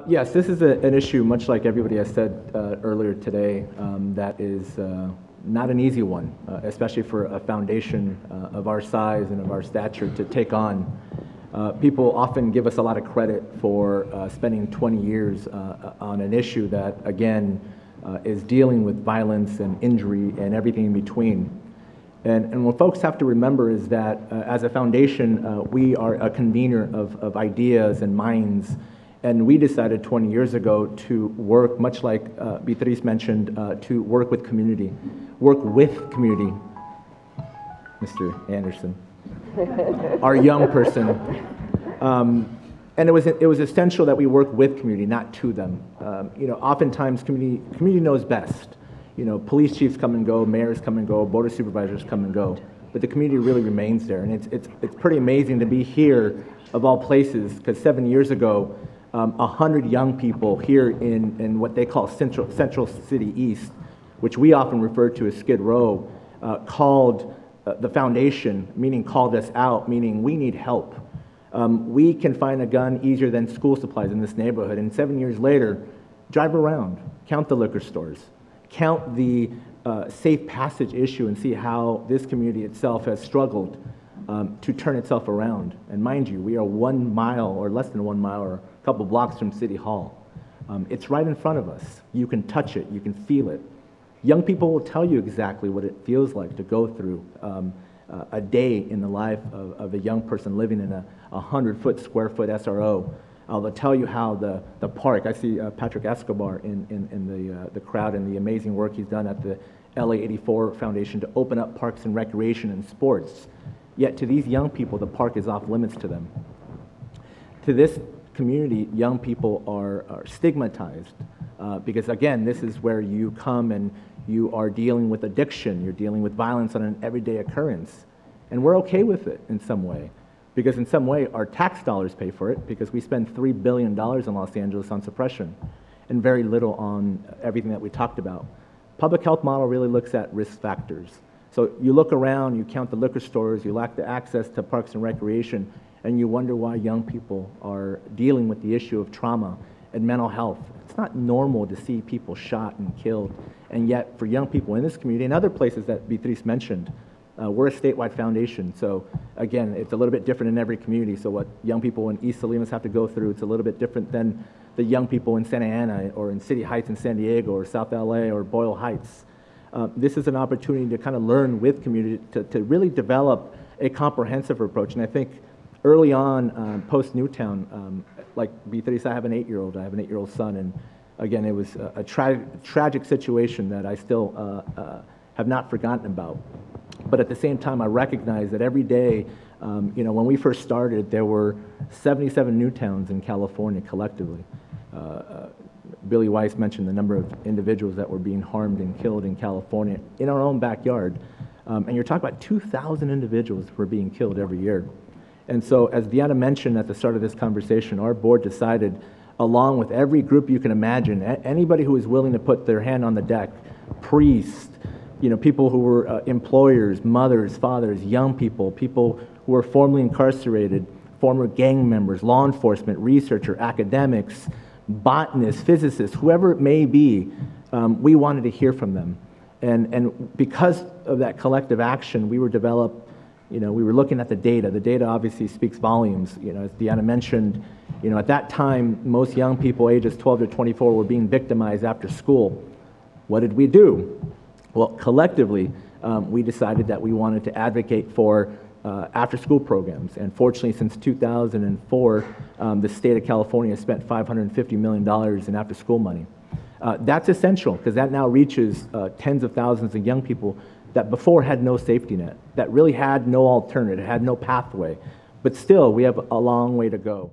Yes, this is an issue, much like everybody has said earlier today, that is not an easy one, especially for a foundation of our size and of our stature to take on. People often give us a lot of credit for spending 20 years on an issue that, again, is dealing with violence and injury and everything in between. And what folks have to remember is that as a foundation, we are a convener of ideas and minds. And we decided 20 years ago to work, much like Beatriz mentioned, to work with community. Work with community, Mr. Anderson, our young person. And it was essential that we work with community, not to them. Oftentimes community knows best. Police chiefs come and go, mayors come and go, board of supervisors come and go. But the community really remains there. And it's pretty amazing to be here, of all places, because 7 years ago, 100 young people here in what they call Central City East, which we often refer to as Skid Row, called the foundation, meaning called us out, meaning we need help. We can find a gun easier than school supplies in this neighborhood, and 7 years later, drive around, count the liquor stores, count the safe passage issue and see how this community itself has struggled to turn itself around. And mind you, we are 1 mile or less than 1 mile or a couple blocks from City Hall. It's right in front of us. You can touch it, you can feel it. Young people will tell you exactly what it feels like to go through a day in the life of a young person living in a 100-foot, square-foot SRO. They'll tell you how the park, I see Patrick Escobar in the crowd and the amazing work he's done at the LA 84 Foundation to open up parks and recreation and sports. Yet to these young people, the park is off limits to them. To this community, young people are stigmatized because, again, this is where you come and you are dealing with addiction, you're dealing with violence on an everyday occurrence. And we're okay with it in some way, because in some way our tax dollars pay for it, because we spend $3 billion in Los Angeles on suppression and very little on everything that we talked about. Public health model really looks at risk factors. So you look around, you count the liquor stores, you lack the access to parks and recreation, and you wonder why young people are dealing with the issue of trauma and mental health. It's not normal to see people shot and killed, and yet for young people in this community and other places that Beatriz mentioned, we're a statewide foundation. So again, it's a little bit different in every community. So what young people in East Salinas have to go through, it's a little bit different than the young people in Santa Ana or in City Heights in San Diego or South LA or Boyle Heights. This is an opportunity to kind of learn with community, to really develop a comprehensive approach. And I think early on, post-Newtown, like Beatriz, I have an 8-year-old. I have an 8-year-old son. And again, it was a tragic situation that I still have not forgotten about. But at the same time, I recognize that every day, when we first started, there were 77 Newtowns in California collectively. Billy Weiss mentioned the number of individuals that were being harmed and killed in California in our own backyard. And you're talking about 2,000 individuals who were being killed every year. And so, as Diana mentioned at the start of this conversation, our board decided, along with every group you can imagine, anybody who is willing to put their hand on the deck, priests, people who were employers, mothers, fathers, young people, people who were formerly incarcerated, former gang members, law enforcement, researcher, academics, botanists, physicists, whoever it may be, we wanted to hear from them. And because of that collective action, we were looking at the data. The data obviously speaks volumes. As Diana mentioned, at that time, most young people ages 12 to 24 were being victimized after school. What did we do? Well, collectively, we decided that we wanted to advocate for after-school programs. And fortunately, since 2004, the state of California has spent $550 million in after-school money. That's essential, because that now reaches tens of thousands of young people that before had no safety net, that really had no alternative, had no pathway. But still, we have a long way to go.